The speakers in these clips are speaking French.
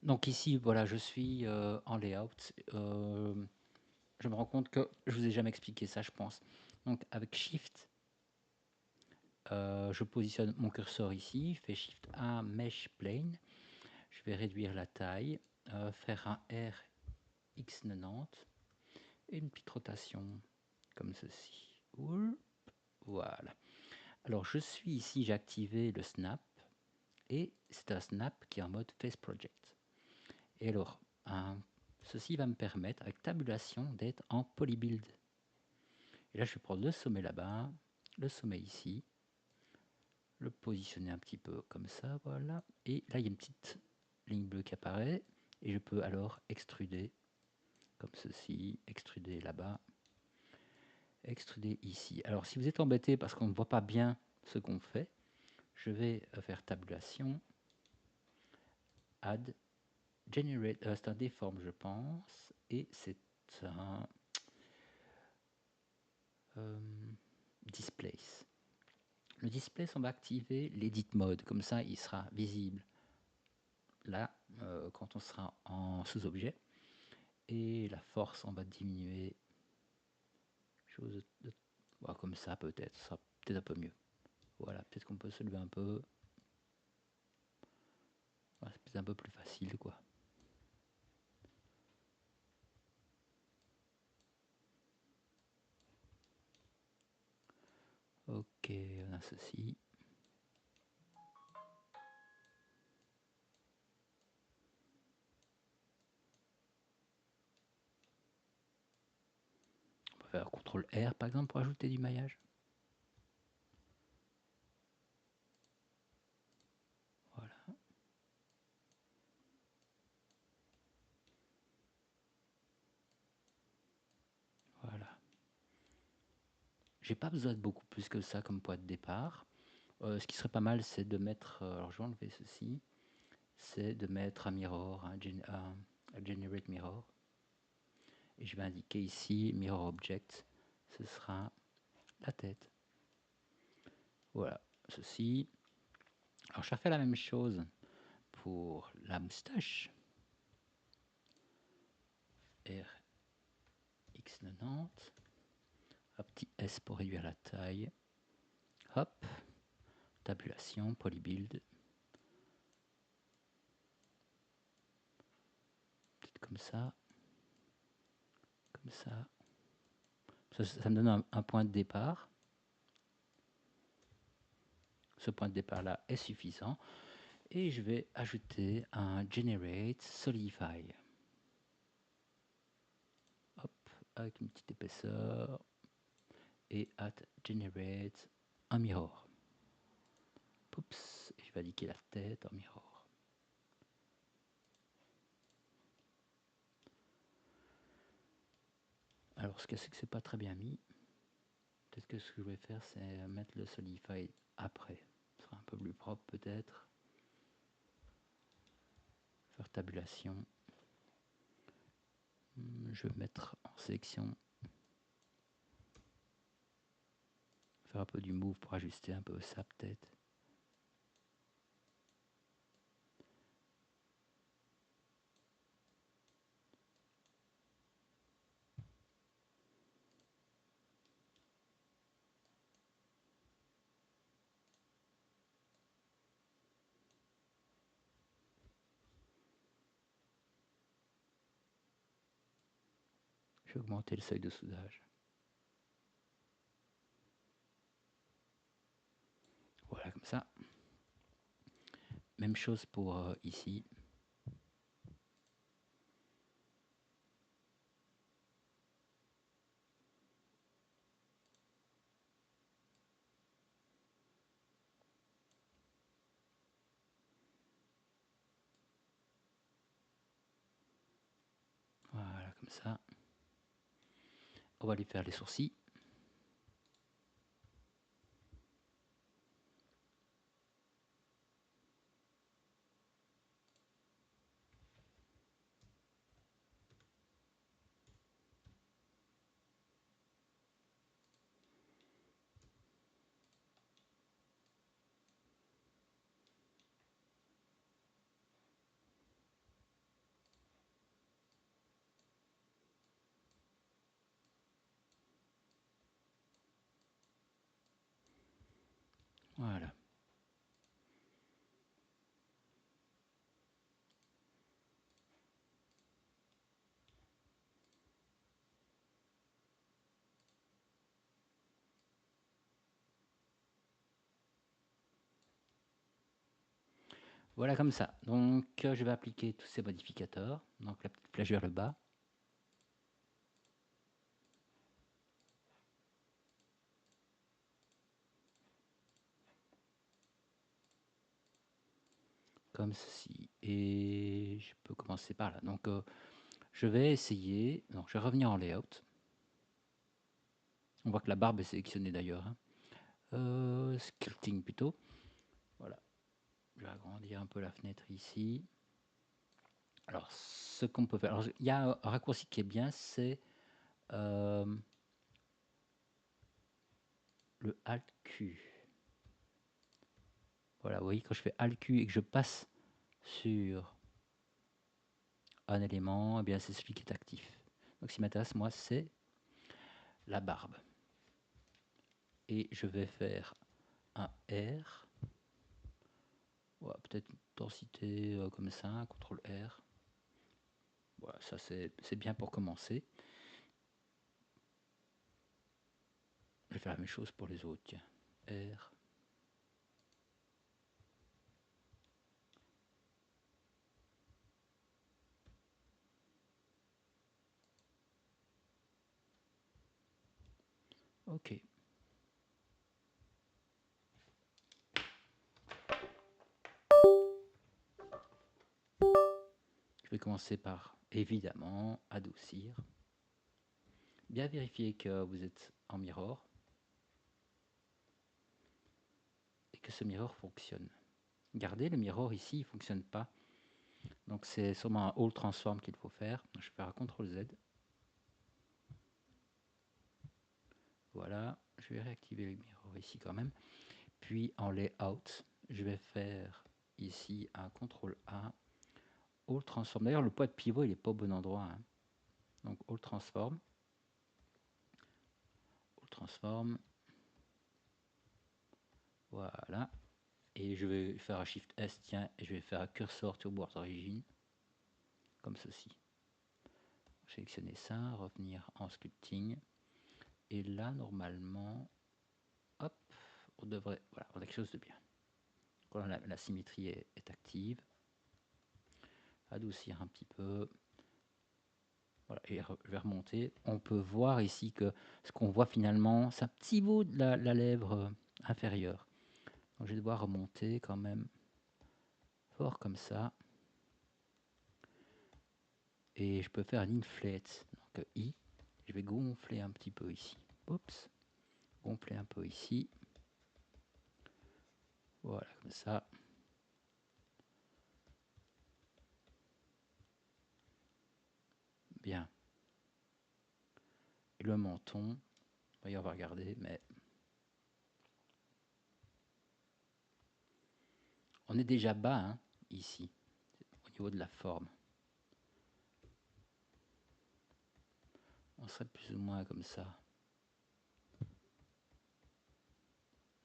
Donc ici, voilà, je suis en layout. Je me rends compte que je vous ai jamais expliqué ça, je pense. Donc avec Shift, je positionne mon curseur ici, je fais Shift A, Mesh Plane. Je vais réduire la taille, faire un RX90 et une petite rotation comme ceci. Voilà. Alors je suis ici, j'ai activé le snap et c'est un snap qui est en mode Face Project. Et alors, ceci va me permettre, avec tabulation, d'être en polybuild. Et là, je vais prendre le sommet là-bas, le sommet ici, le positionner un petit peu comme ça, voilà. Et là, il y a une petite ligne bleue qui apparaît, et je peux alors extruder comme ceci, extruder là-bas, extruder ici. Alors, si vous êtes embêté parce qu'on ne voit pas bien ce qu'on fait, je vais faire tabulation, add, generate, c'est un déforme, je pense, et c'est un displace. Le displace, on va activer l'edit mode, comme ça il sera visible là quand on sera en sous-objet, et la force on va diminuer chose de, voilà, comme ça peut-être, ça sera peut-être un peu mieux. Voilà, peut-être qu'on peut se lever un peu, voilà, c'est peut-être un peu plus facile quoi. Ok, on a ceci. On peut faire CTRL R par exemple pour ajouter du maillage. Voilà. Voilà. J'ai pas besoin de beaucoup plus que ça comme point de départ. Ce qui serait pas mal, c'est de mettre, alors je vais enlever ceci, c'est de mettre un mirror, un generate mirror. Et je vais indiquer ici mirror object, ce sera la tête. Voilà, ceci. Alors je vais faire la même chose pour la moustache. RX90. Un petit S pour réduire la taille. Hop, tabulation, polybuild. Peut-être comme ça. Comme ça. Ça me donne un point de départ. Ce point de départ là est suffisant. Et je vais ajouter un generate solidify. Hop, avec une petite épaisseur. Et add generate un mirror. Oups, je vais indiquer la tête en mirror. Alors ce que c'est que c'est pas très bien mis. Peut-être que ce que je vais faire, c'est mettre le solidify après. Ce sera un peu plus propre peut-être. Faire tabulation. Je vais mettre en sélection. Faire un peu du move pour ajuster un peu ça peut-être. Je vais augmenter le seuil de soudage. Voilà, comme ça. Même chose pour ici. Voilà, comme ça. On va lui faire les sourcils. Voilà. Voilà comme ça. Donc je vais appliquer tous ces modificateurs. Donc la petite flèche vers le bas. Comme ceci. Et je peux commencer par là. Donc je vais essayer. Donc je vais revenir en layout. On voit que la barbe est sélectionnée d'ailleurs. Hein. Sculpting plutôt. Voilà. Je vais agrandir un peu la fenêtre ici. Alors, ce qu'on peut faire. Alors, il y a un raccourci qui est bien, c'est le Alt Q. Voilà, vous voyez, quand je fais Alt Q et que je passe sur un élément, eh bien c'est celui qui est actif. Donc, ce qui m'intéresse, moi, c'est la barbe. Et je vais faire un R. Voilà, peut-être une densité comme ça, CTRL R. Voilà, ça c'est bien pour commencer. Je vais faire la même chose pour les autres. Tiens. R. OK. Je vais commencer par, évidemment, adoucir. Bien vérifier que vous êtes en mirror et que ce mirror fonctionne. Regardez, le mirror ici, il ne fonctionne pas. Donc c'est sûrement un All Transform qu'il faut faire. Donc, je vais faire un CTRL Z. Voilà, je vais réactiver le mirror ici quand même. Puis en Layout, je vais faire ici un CTRL A. All Transform. D'ailleurs, le point de pivot, il n'est pas au bon endroit. Hein. Donc All Transform. All Transform. Voilà. Et je vais faire un Shift S, tiens, et je vais faire un cursor to board origin, comme ceci. Sélectionner ça, revenir en sculpting. Et là, normalement, hop, on devrait, voilà, on a quelque chose de bien. Quand la symétrie est active. Adoucir un petit peu. Voilà, et je vais remonter. On peut voir ici que ce qu'on voit finalement, c'est un petit bout de la lèvre inférieure. Donc je vais devoir remonter quand même fort comme ça. Et je peux faire un inflate. Donc I. Je vais gonfler un petit peu ici. Oups. Gonfler un peu ici. Voilà, comme ça. Bien. Et le menton. D'ailleurs, on va regarder, mais on est déjà bas, hein, ici, au niveau de la forme. On serait plus ou moins comme ça.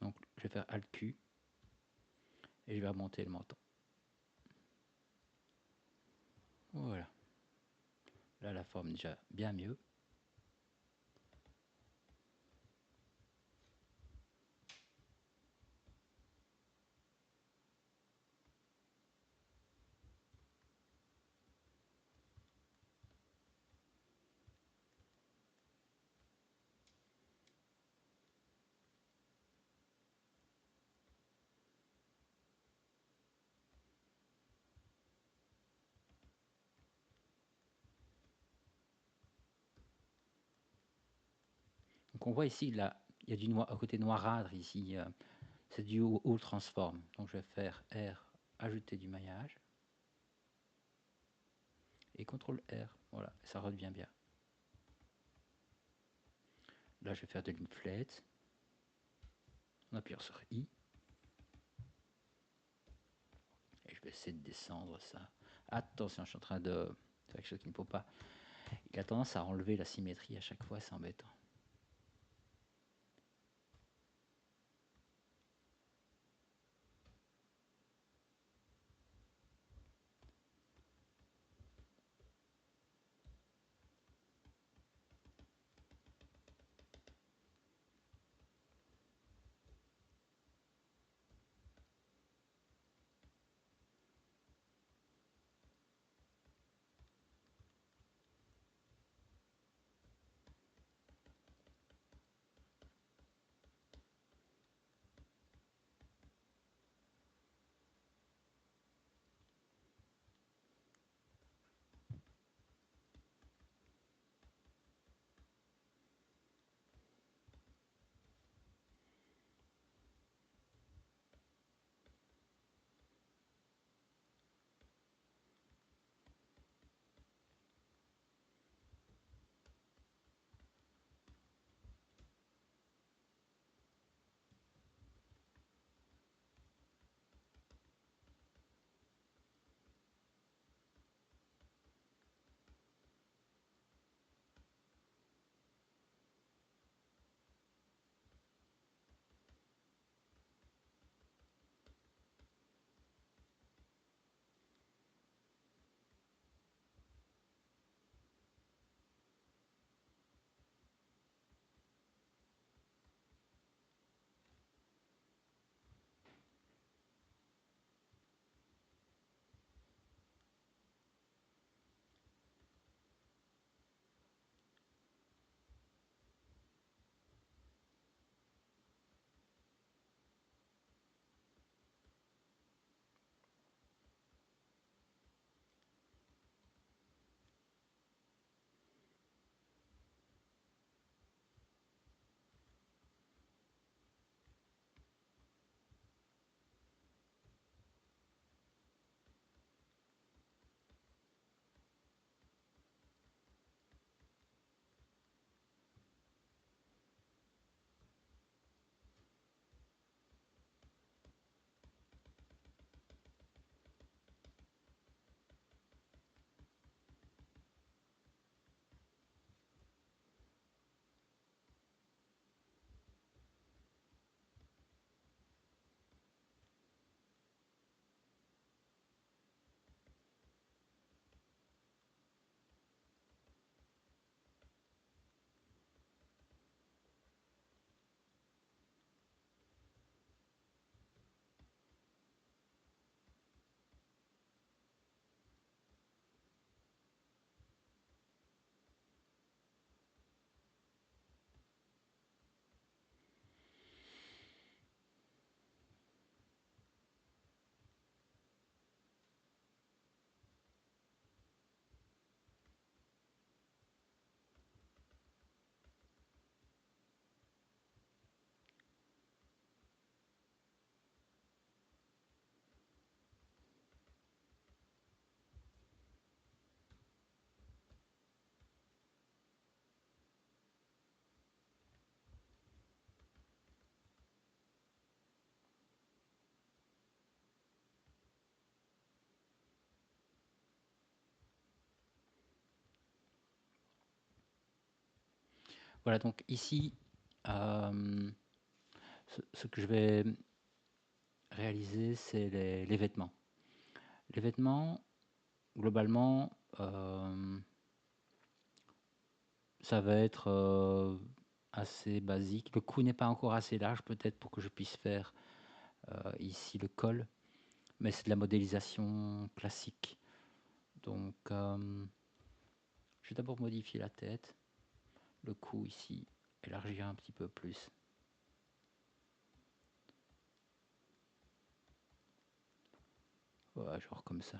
Donc, je vais faire Alt Q et je vais remonter le menton. Voilà. Là, la forme est déjà bien mieux. Donc, on voit ici, là, il y a du noir, à côté noirâtre ici. C'est du All Transform. Donc, je vais faire R, ajouter du maillage. Et CTRL R. Voilà, ça redevient bien. Là, je vais faire de l'inflate. On appuie sur I. Et je vais essayer de descendre ça. Attention, je suis en train de faire quelque chose qu'il ne faut pas. Il a tendance à enlever la symétrie à chaque fois, c'est embêtant. Voilà, donc ici, euh, ce que je vais réaliser, c'est les vêtements. Les vêtements, globalement, ça va être assez basique. Le cou n'est pas encore assez large peut-être pour que je puisse faire ici le col, mais c'est de la modélisation classique. Donc, je vais d'abord modifier la tête, le cou ici, élargir un petit peu plus. Voilà, genre comme ça.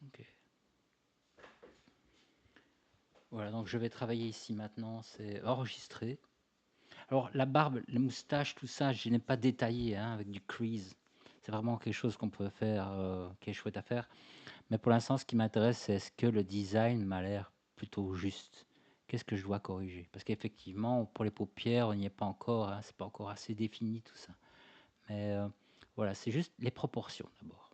Ok. Voilà, donc je vais travailler ici maintenant, c'est enregistré. Alors la barbe, les moustaches, tout ça, je n'ai pas détaillé hein, avec du crease. C'est vraiment quelque chose qu'on peut faire, qui est chouette à faire. Mais pour l'instant, ce qui m'intéresse, c'est est-ce que le design m'a l'air plutôt juste. Qu'est-ce que je dois corriger? Parce qu'effectivement, pour les paupières, on n'y est pas encore, hein, c'est pas encore assez défini tout ça. Mais voilà, c'est juste les proportions d'abord.